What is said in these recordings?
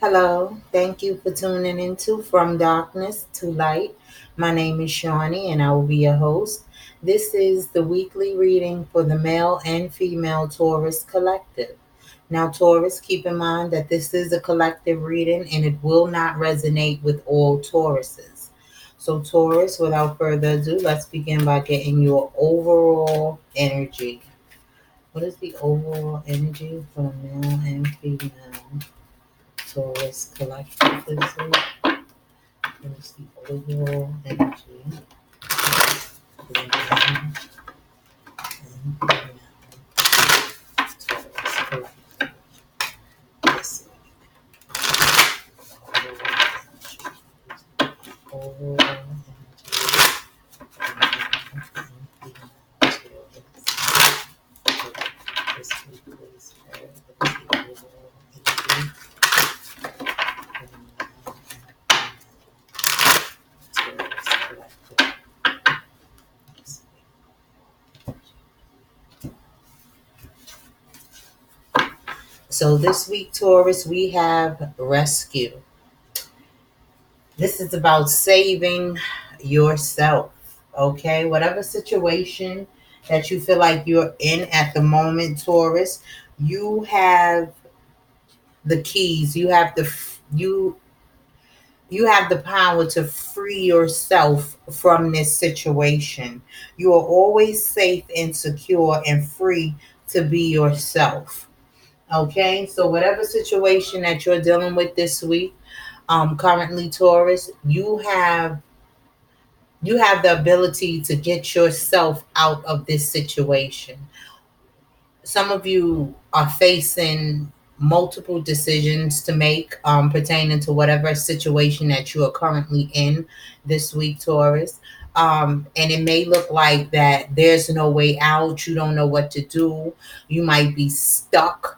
Hello, thank you for tuning into From Darkness to Light. My name is Chaunie and I will be your host. This is the weekly reading for the male and female Taurus collective. Now, Taurus, keep in mind that this is a collective reading and it will not resonate with all Tauruses. So, Taurus, without further ado, let's begin by getting your overall energy. What is the overall energy for the male and female? Taurus collectively. There's the overall energy. This overall energy. This week is the overall energy. So this week, Taurus, we have rescue. This is about saving yourself, okay? Whatever situation that you feel like you're in at the moment, Taurus, you have the keys. You have the power to free yourself from this situation. You are always safe and secure and free to be yourself. Okay, so whatever situation that you're dealing with this week, currently Taurus, you have the ability to get yourself out of this situation. Some of you are facing multiple decisions to make pertaining to whatever situation that you are currently in this week, Taurus. And it may look like that there's no way out. You don't know what to do. You might be stuck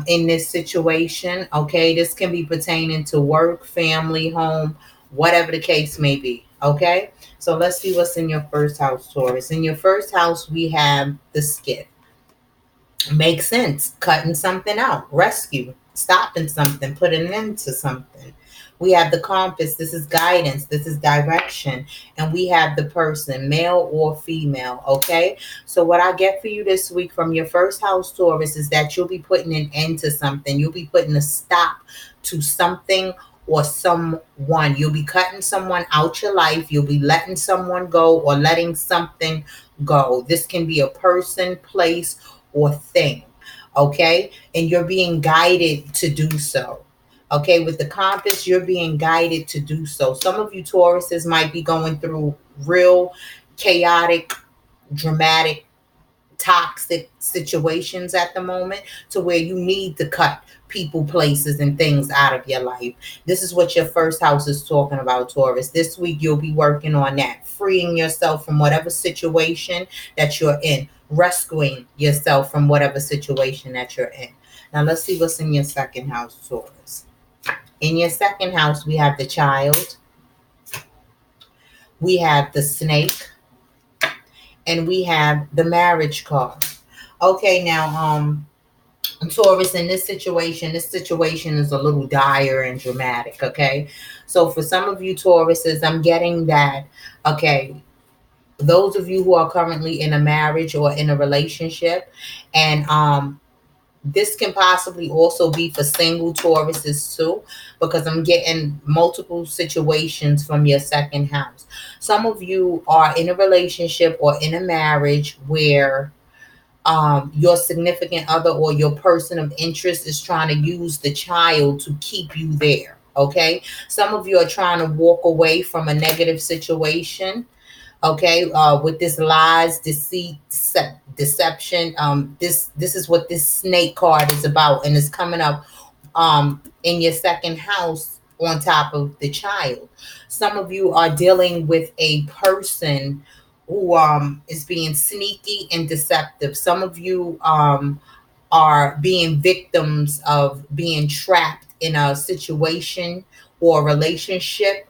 in this situation. Okay, this can be pertaining to work, family, home, whatever the case may be. Okay, so let's see what's in your first house, Taurus. In your first house, we have the skit. Makes sense. Cutting something out, rescue, stopping something, putting an end to something. We have the compass. This is guidance. This is direction. And we have the person, male or female. Okay. So, what I get for you this week from your first house, Taurus, is that you'll be putting an end to something. You'll be putting a stop to something or someone. You'll be cutting someone out your life. You'll be letting someone go or letting something go. This can be a person, place, or thing. Okay. And you're being guided to do so. Okay, with the compass, you're being guided to do so. Some of you Tauruses might be going through real chaotic, dramatic, toxic situations at the moment to where you need to cut people, places, and things out of your life. This is what your first house is talking about, Taurus. This week, you'll be working on that, freeing yourself from whatever situation that you're in, rescuing yourself from whatever situation that you're in. Now, let's see what's in your second house, Taurus. In your second house, we have the child, we have the snake, and we have the marriage card. Okay, now, Taurus, in this situation is a little dire and dramatic. Okay, so for some of you Tauruses, I'm getting that. Okay, those of you who are currently in a marriage or in a relationship, and this can possibly also be for single Tauruses too, because I'm getting multiple situations from your second house. Some of you are in a relationship or in a marriage where your significant other or your person of interest is trying to use the child to keep you there. Okay. Some of you are trying to walk away from a negative situation. Okay. With this lies, deceit, deception. This is what this snake card is about, and it's coming up in your second house on top of the child. Some of you are dealing with a person who is being sneaky and deceptive. Some of you are being victims of being trapped in a situation or a relationship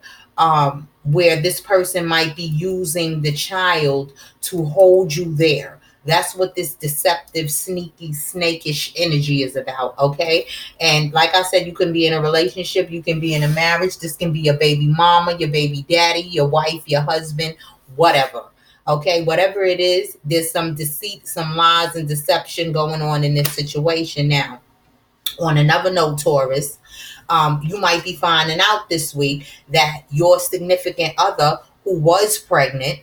where this person might be using the child to hold you there. That's what this deceptive, sneaky, snakish energy is about, okay? And like I said, you can be in a relationship, you can be in a marriage. This can be your baby mama, your baby daddy, your wife, your husband, whatever. Okay, whatever it is, there's some deceit, some lies and deception going on in this situation. Now, on another note, Taurus, you might be finding out this week that your significant other who was pregnant,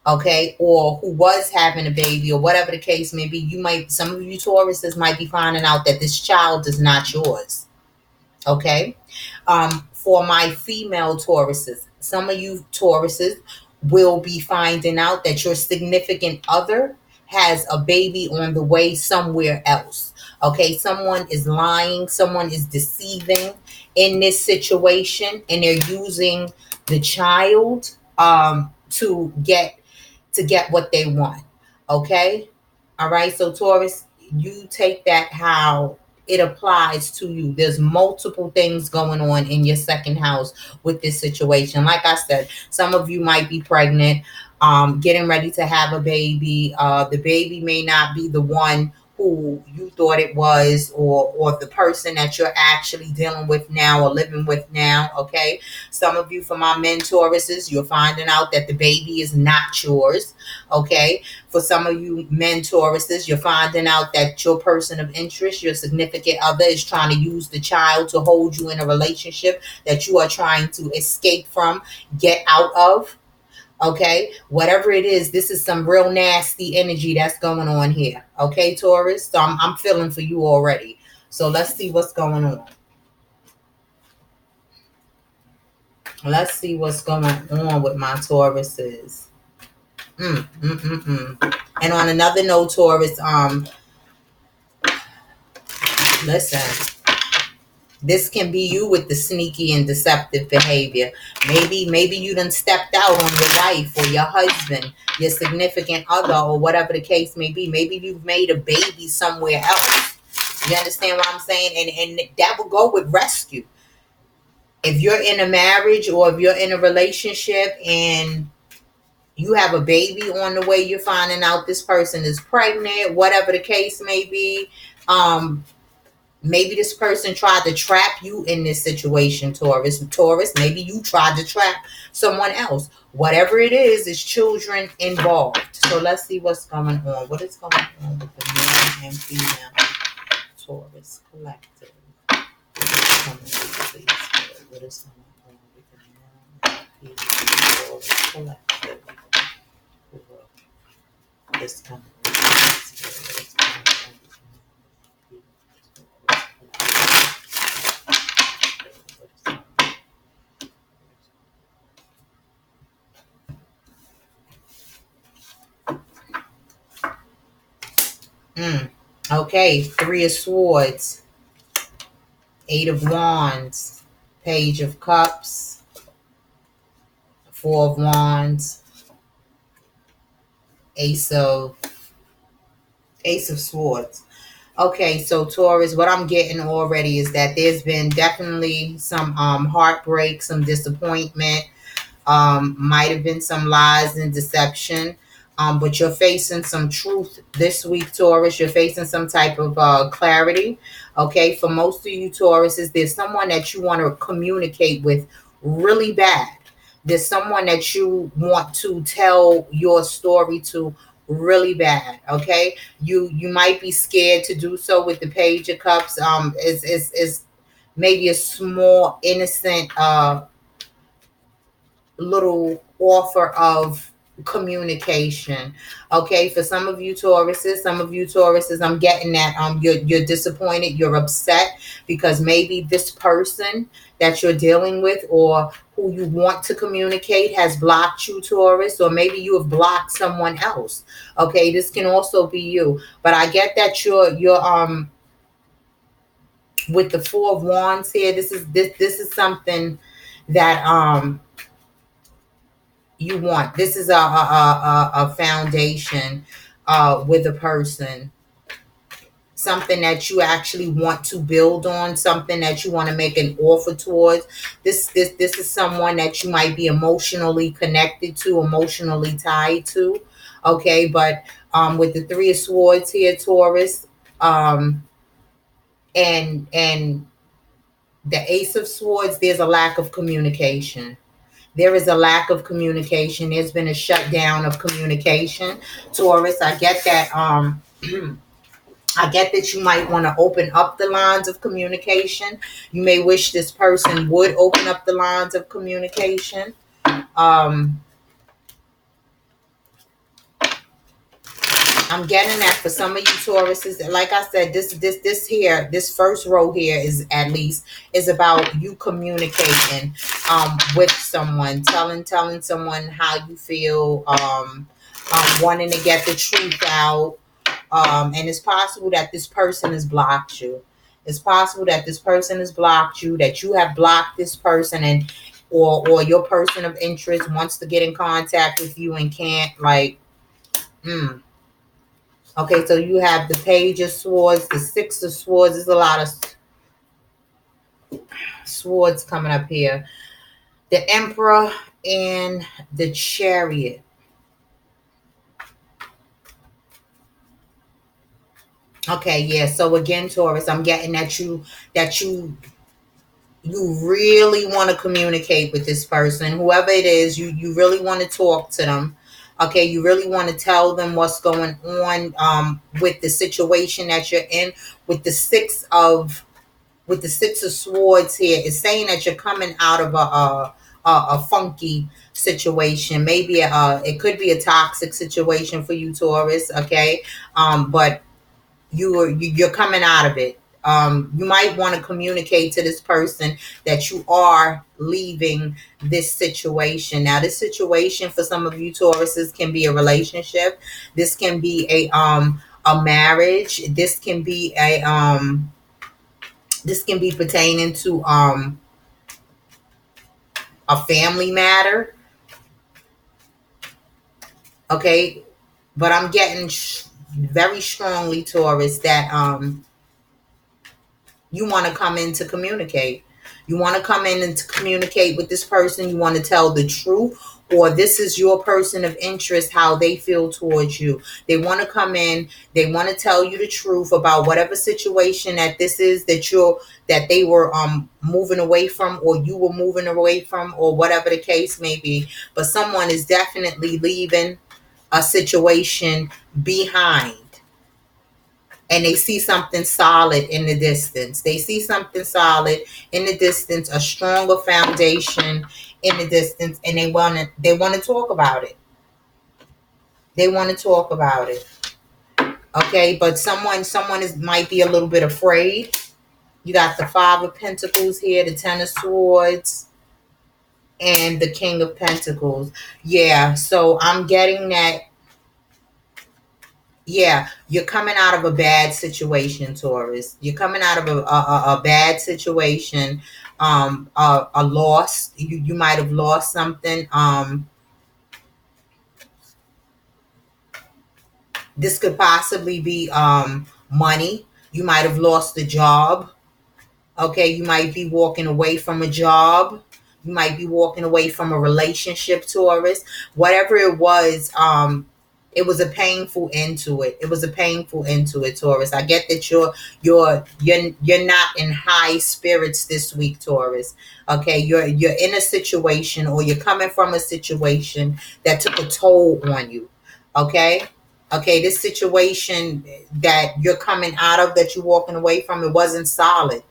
okay, or who was having a baby, or whatever the case may be, some of you Tauruses might be finding out that this child is not yours. Okay. For my female Tauruses, some of you Tauruses will be finding out that your significant other has a baby on the way somewhere else. Okay, someone is lying, someone is deceiving in this situation, and they're using the child to get what they want. Okay? All right. So Taurus, you take that how it applies to you. There's multiple things going on in your second house with this situation. Like I said, some of you might be pregnant, getting ready to have a baby. The baby may not be the one who you thought it was, or the person that you're actually dealing with now or living with now. Okay. Some of you, for my men Tauruses, you're finding out that the baby is not yours. Okay. For some of you men Tauruses, you're finding out that your person of interest, your significant other, is trying to use the child to hold you in a relationship that you are trying to escape from, get out of. Okay, whatever it is, this is some real nasty energy that's going on here. Okay, Taurus, so I'm feeling for you already. So let's see what's going on. Let's see what's going on with my Tauruses. And on another note, Taurus, listen. This can be you with the sneaky and deceptive behavior. Maybe you done stepped out on your wife or your husband, your significant other, or whatever the case may be. Maybe you've made a baby somewhere else. You understand what I'm saying? And that will go with rescue. If you're in a marriage or if you're in a relationship and you have a baby on the way, you're finding out this person is pregnant, whatever the case may be. Maybe this person tried to trap you in this situation, Taurus. Maybe you tried to trap someone else. Whatever it is, there's children involved. So let's see what's going on. What is going on with the male and female Taurus collective? What is going on with the male and female Taurus collective? This coming. Okay, Three of Swords, Eight of Wands, Page of Cups, Four of Wands, Ace of Swords. Okay, so Taurus, what I'm getting already is that there's been definitely some heartbreak, some disappointment, might have been some lies and deception. But you're facing some truth this week, Taurus. You're facing some type of clarity. Okay, for most of you Tauruses, there's someone that you want to communicate with really bad. There's someone that you want to tell your story to really bad. Okay, you might be scared to do so with the Page of Cups. Is maybe a small innocent little offer of communication. Okay, for some of you Tauruses, I'm getting that you're disappointed, you're upset because maybe this person that you're dealing with or who you want to communicate has blocked you, Taurus, or maybe you have blocked someone else. Okay, this can also be you, but I get that you're with the Four of Wands here. This is something that you want. This is a foundation with a person, something that you actually want to build on, something that you want to make an offer towards. This is someone that you might be emotionally connected to, emotionally tied to. Okay, but with the Three of Swords here, Taurus, um, and the Ace of Swords, there's a lack of communication. There is a lack of communication. There's been a shutdown of communication. Taurus, I get that. I get that you might want to open up the lines of communication. You may wish this person would open up the lines of communication. Um, I'm getting that for some of you Tauruses. Like I said, this first row here is at least is about you communicating with someone, telling someone how you feel, wanting to get the truth out. And it's possible that this person has blocked you. It's possible that this person has blocked you, that you have blocked this person, and or your person of interest wants to get in contact with you and can't. Like, okay, so you have the Page of Swords, the Six of Swords. There's a lot of swords coming up here. The Emperor and the Chariot. Okay, yeah. So again, Taurus, I'm getting that you really want to communicate with this person, whoever it is. You really want to talk to them. Okay, you really want to tell them what's going on with the situation that you're in. With the Six of Swords here, it's saying that you're coming out of a funky situation. Maybe it could be a toxic situation for you, Taurus. Okay, but you're coming out of it. You might want to communicate to this person that you are leaving this situation. Now, this situation for some of you Tauruses can be a relationship. This can be a marriage. This can be pertaining to a family matter. Okay, but I'm getting very strongly, Taurus, that you want to come in to communicate. You want to come in and to communicate with this person. You want to tell the truth, or this is your person of interest, how they feel towards you. They want to come in. They want to tell you the truth about whatever situation that this is that they were moving away from, or you were moving away from, or whatever the case may be. But someone is definitely leaving a situation behind. And they see something solid in the distance. They see something solid in the distance, a stronger foundation in the distance, and they want to talk about it. They want to talk about it. Okay, but someone might be a little bit afraid. You got the Five of Pentacles here, the Ten of Swords, and the King of Pentacles. Yeah, so I'm getting that. Yeah, you're coming out of a bad situation, Taurus. You're coming out of a bad situation, a loss. You might have lost something. This could possibly be money. You might have lost a job. Okay, you might be walking away from a job. You might be walking away from a relationship, Taurus. Whatever it was a painful end to it. It was a painful end to it, Taurus. I get that you're not in high spirits this week, Taurus. Okay, you're in a situation, or you're coming from a situation that took a toll on you. Okay? Okay, this situation that you're coming out of, that you're walking away from, it wasn't solid.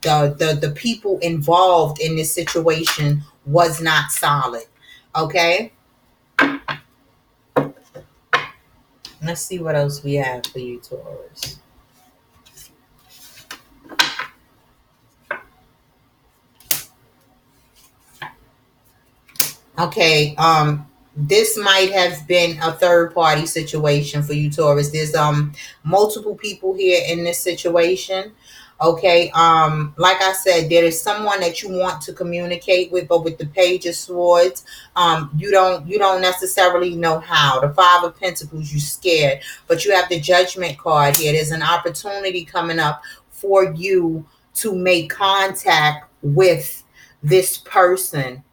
The people involved in this situation was not solid. Okay, let's see what else we have for you, Taurus. Okay, this might have been a third party situation for you, Taurus. There's multiple people here in this situation. Okay, like I said, there is someone that you want to communicate with, but with the Page of Swords, you don't necessarily know how. The Five of Pentacles, you scared, but you have the Judgment card here. There's an opportunity coming up for you to make contact with this person.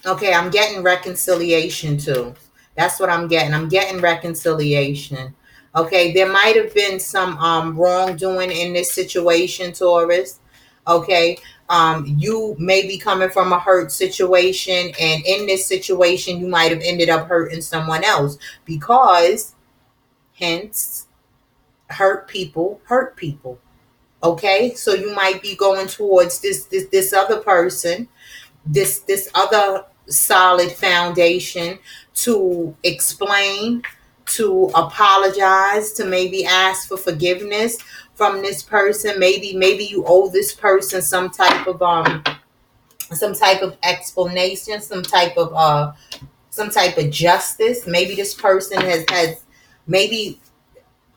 Okay, I'm getting reconciliation too. That's what I'm getting. I'm getting reconciliation. Okay, there might have been some wrongdoing in this situation, Taurus. Okay, you may be coming from a hurt situation, and in this situation, you might have ended up hurting someone else because, hence, hurt people hurt people. Okay, so you might be going towards this other person, this other solid foundation, to explain, to apologize, to maybe ask for forgiveness from this person. Maybe you owe this person some type of explanation, some type of justice. Maybe this person has maybe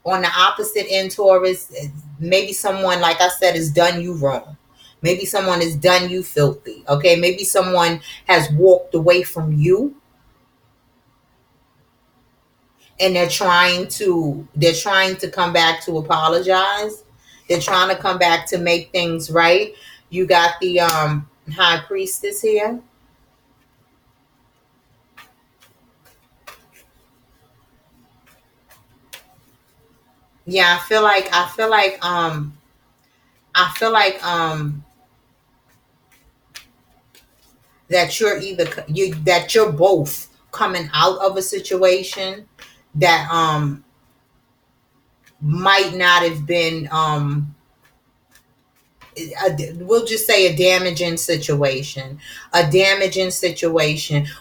on the opposite end, Taurus, maybe someone, like I said, has done you wrong. Maybe someone has done you filthy. Okay, maybe someone has walked away from you, and they're trying to come back to apologize. They're trying to come back to make things right. You got the high priestess here. Yeah, I feel like that you're both coming out of a situation that might not have been we'll just say a damaging situation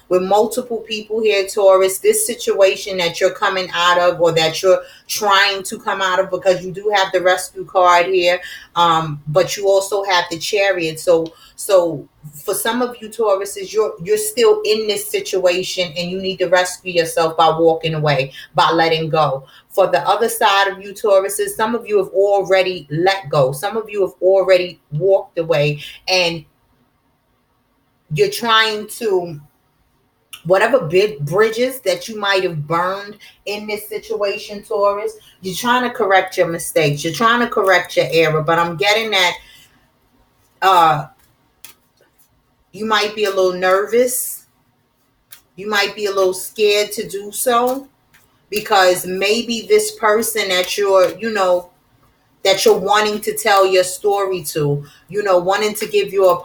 with multiple people here, Taurus. This situation that you're coming out of, or that you're trying to come out of, because you do have the rescue card here, but you also have the chariot. So for some of you Tauruses, you're still in this situation, and you need to rescue yourself by walking away, by letting go. For the other side of you Tauruses, some of you have already let go. Some of you have already walked away, and you're trying to, whatever big bridges that you might have burned in this situation, Taurus, you're trying to correct your mistakes. You're trying to correct your error. But I'm getting that uh, you might be a little nervous. You might be a little scared to do so, because maybe this person that you're wanting to tell your story to, wanting to give your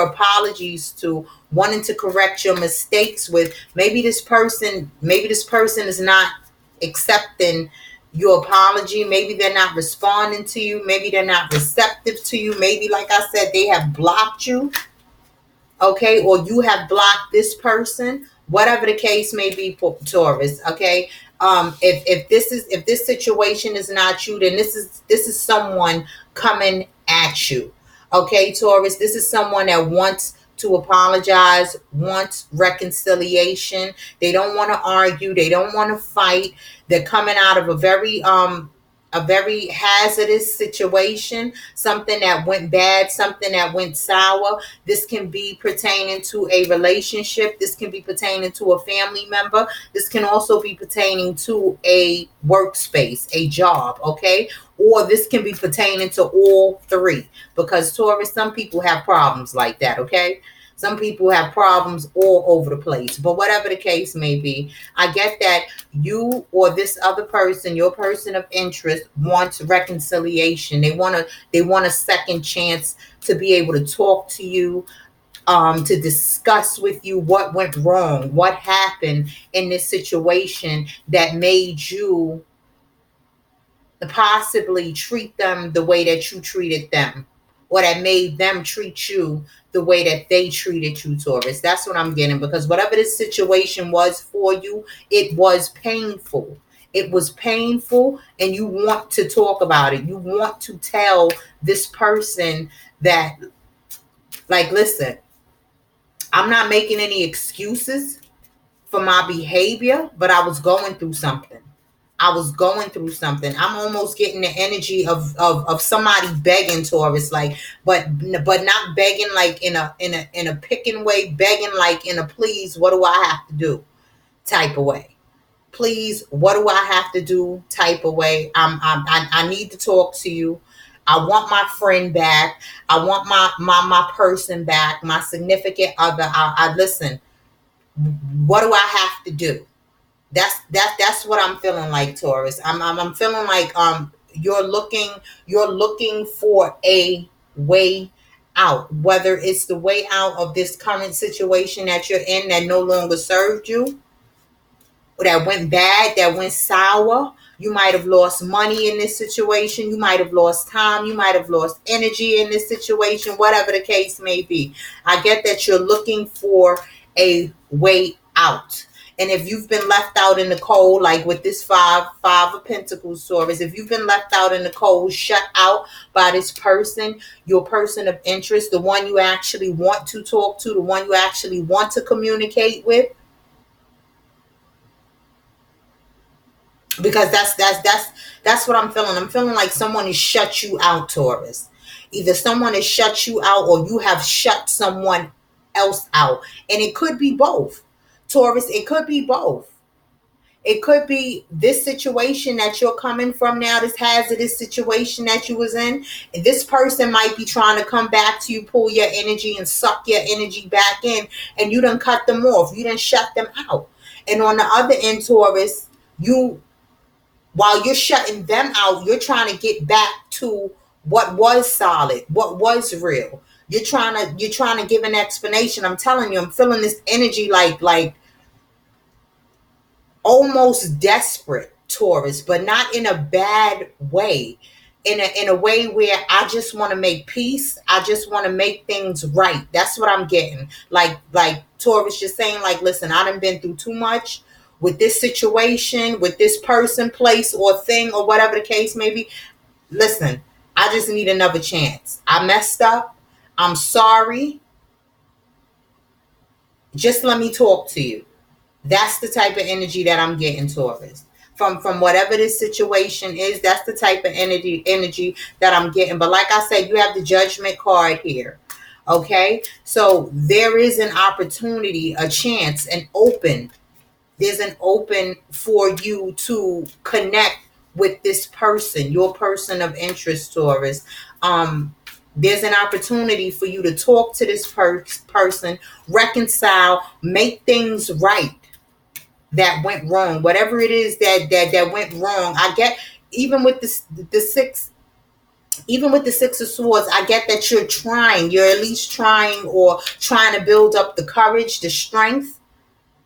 apologies to, wanting to correct your mistakes with, maybe this person is not accepting your apology. Maybe they're not responding to you. Maybe they're not receptive to you. Maybe, like I said, they have blocked you. Okay, or you have blocked this person, whatever the case may be, for Taurus. Okay, if this situation is not you, then this is someone coming at you. Okay, Taurus, this is someone that wants to apologize, wants reconciliation. They don't want to argue, they don't want to fight. They're coming out of a very hazardous situation, something that went bad, something that went sour. This can be pertaining to a relationship. This can be pertaining to a family member. This can also be pertaining to a workspace, a job, okay? Or this can be pertaining to all three. Because Taurus, some people have problems like that, okay? Some people have problems all over the place. But whatever the case may be, I get that you or this other person, your person of interest, wants reconciliation. They want a second chance to be able to talk to you, to discuss with you what went wrong, what happened in this situation that made you possibly treat them the way that you treated them, or that made them treat you the way that they treated you, Taurus. That's what I'm getting, because whatever this situation was for you, it was painful. It was painful, and you want to talk about it. You want to tell this person that, like, listen, I'm not making any excuses for my behavior, but I was going through something. I was going through something. I'm almost getting the energy of somebody begging, Taurus, like, but not begging like in a picking way, begging like in a please, what do I have to do type of way. Please, what do I have to do type of way. I need to talk to you. I want my friend back. I want my person back, my significant other. I listen. What do I have to do? That's what I'm feeling like, Taurus. I'm feeling like you're looking for a way out, whether it's the way out of this current situation that you're in that no longer served you, that went bad, that went sour. You might have lost money in this situation. You might have lost time. You might have lost energy in this situation, whatever the case may be. I get that you're looking for a way out. And if you've been left out in the cold, like with this five of Pentacles, Taurus, if you've been left out in the cold, shut out by this person, your person of interest, the one you actually want to talk to, the one you actually want to communicate with, because that's what I'm feeling. I'm feeling like someone has shut you out, Taurus. Either someone has shut you out or you have shut someone else out. And it could be both. Taurus, it could be both. It could be this situation that you're coming from now, this hazardous situation that you was in. And this person might be trying to come back to you, pull your energy and suck your energy back in, and you done cut them off. You done shut them out. And on the other end, Taurus, you, while you're shutting them out, you're trying to get back to what was solid, what was real. You're trying to give an explanation. I'm telling you, I'm feeling this energy like almost desperate, Taurus, but not in a bad way. In a way where I just want to make peace. I just want to make things right. That's what I'm getting. Like Taurus just saying, like, listen, I done been through too much with this situation, with this person, place, or thing, or whatever the case may be. Listen, I just need another chance. I messed up. I'm sorry. Just let me talk to you. That's the type of energy that I'm getting, Taurus. From whatever this situation is, that's the type of energy that I'm getting. But like I said, you have the Judgment card here. Okay? So there is an opportunity, a chance, an open. There's an open for you to connect with this person, your person of interest, Taurus. There's an opportunity for you to talk to this person, reconcile, make things right that went wrong, whatever it is that went wrong. I get, even with the six, even with the Six of Swords, I get that you're at least trying, or trying to build up the courage, the strength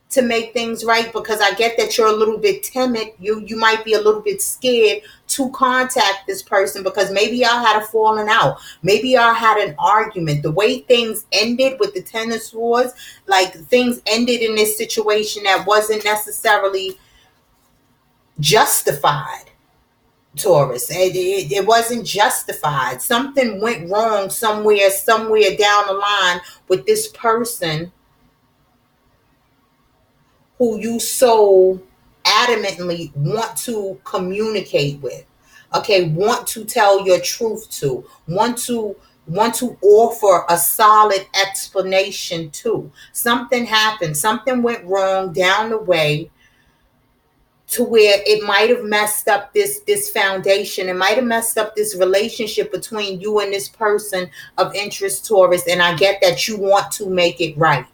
to make things right, because I get that you're a little bit timid. You might be a little bit scared to contact this person, because maybe y'all had a falling out. Maybe y'all had an argument. The way things ended with the Ten of Swords, like things ended in this situation that wasn't necessarily justified, Taurus. It wasn't justified. Something went wrong somewhere down the line with this person who you so adamantly want to communicate with. Okay, want to tell your truth to, want to offer a solid explanation to. Something happened, something went wrong down the way, to where it might have messed up this foundation. It might have messed up this relationship between you and this person of interest, Taurus. And I get that you want to make it right.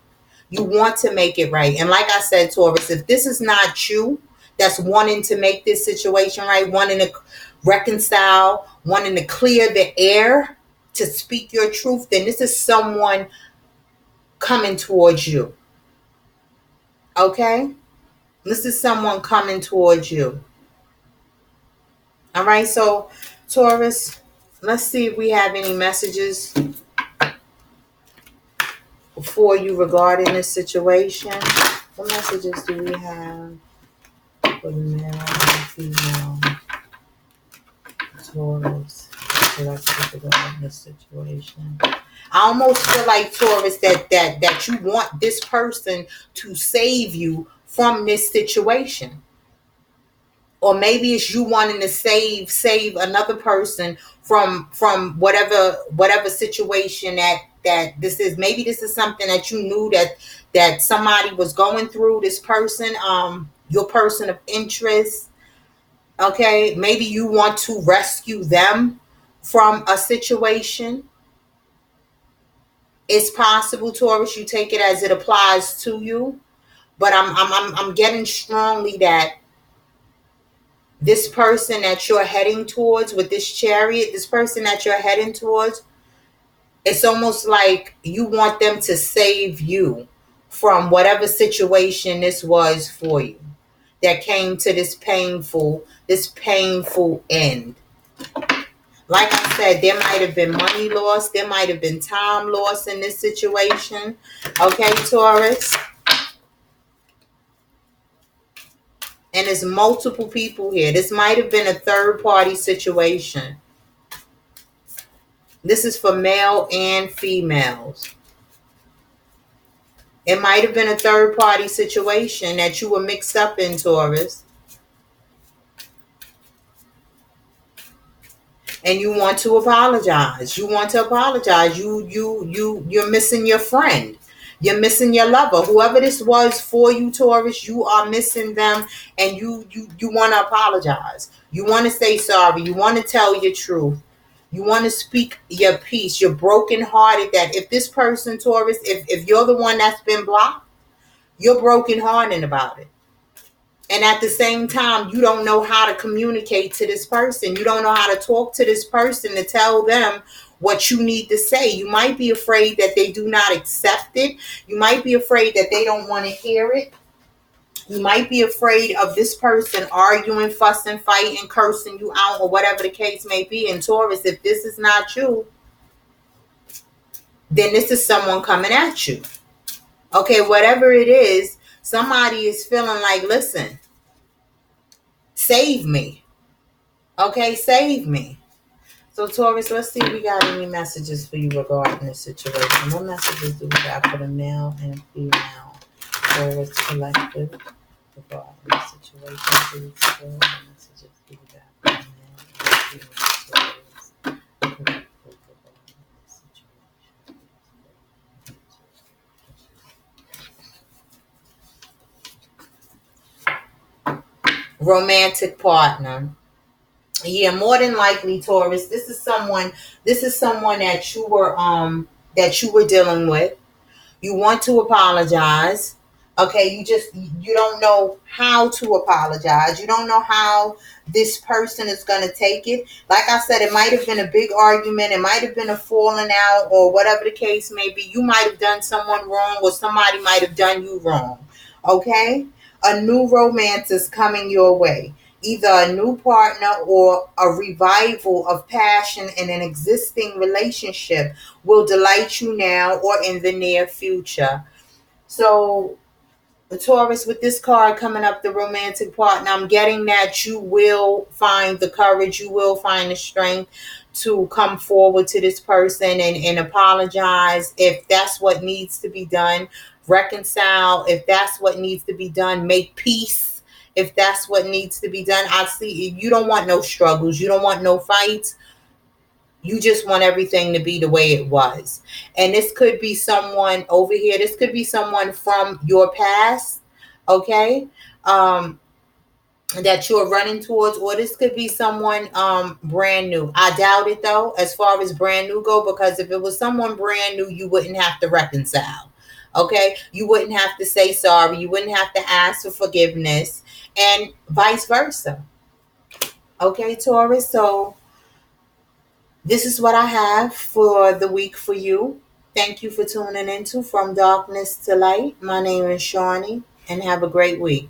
You want to make it right. And like I said, Taurus, if this is not you that's wanting to make this situation right, wanting to reconcile, wanting to clear the air, to speak your truth, then this is someone coming towards you. Okay? This is someone coming towards you. All right, so Taurus, let's see if we have any messages for you regarding this situation. What messages do we have for the male and female Taurus collective regarding this situation? I almost feel like, Taurus, that you want this person to save you from this situation. Or maybe it's you wanting to save another person from whatever situation that this is. Maybe this is something that you knew that somebody was going through, this person, your person of interest. Okay, maybe you want to rescue them from a situation. It's possible, Taurus, you take it as it applies to you. But I'm getting strongly that this person that you're heading towards with this chariot, this person that you're heading towards, it's almost like you want them to save you from whatever situation this was for you that came to this painful end. Like I said, there might have been money lost, there might have been time lost in this situation. Okay, Taurus? And there's multiple people here. This might have been a third party situation. This is for male and females. It might have been a third party situation that you were mixed up in, Taurus. And you want to apologize. You want to apologize. You're missing your friend. You're missing your lover. Whoever this was for you, Taurus, you are missing them, and you want to apologize. You want to say sorry. You want to tell your truth. You want to speak your piece. You're brokenhearted that if this person, Taurus, if you're the one that's been blocked, you're brokenhearted about it. And at the same time, you don't know how to communicate to this person. You don't know how to talk to this person to tell them what you need to say. You might be afraid that they do not accept it. You might be afraid that they don't want to hear it. You might be afraid of this person arguing, fussing, fighting, cursing you out, or whatever the case may be. And Taurus, if this is not you, then this is someone coming at you. Okay, whatever it is, somebody is feeling like, listen, save me. Okay, save me. So Taurus, let's see if we got any messages for you regarding this situation. What messages do we got for the male and female Taurus collective regarding this situation? Please, what messages do we got for the male and female Taurus collective regarding this situation? Romantic partner. Yeah, more than likely, Taurus. This is someone that you were dealing with. You want to apologize. Okay, you don't know how to apologize. You don't know how this person is going to take it. Like I said, it might have been a big argument. It might have been a falling out, or whatever the case may be. You might have done someone wrong, or somebody might have done you wrong. Okay? A new romance is coming your way. Either a new partner or a revival of passion in an existing relationship will delight you now or in the near future. So, Taurus, with this card coming up, the romantic partner, I'm getting that you will find the courage, you will find the strength to come forward to this person and apologize if that's what needs to be done. Reconcile if that's what needs to be done. Make peace if that's what needs to be done. I see you don't want no struggles. You don't want no fights. You just want everything to be the way it was. And this could be someone over here. This could be someone from your past, okay, that you're running towards, or this could be someone brand new. I doubt it, though, as far as brand new go, because if it was someone brand new, you wouldn't have to reconcile. Okay, you wouldn't have to say sorry. You wouldn't have to ask for forgiveness, and vice versa. Okay, Taurus. So this is what I have for the week for you. Thank you for tuning into From Darkness to Light. My name is Chaunie, and have a great week.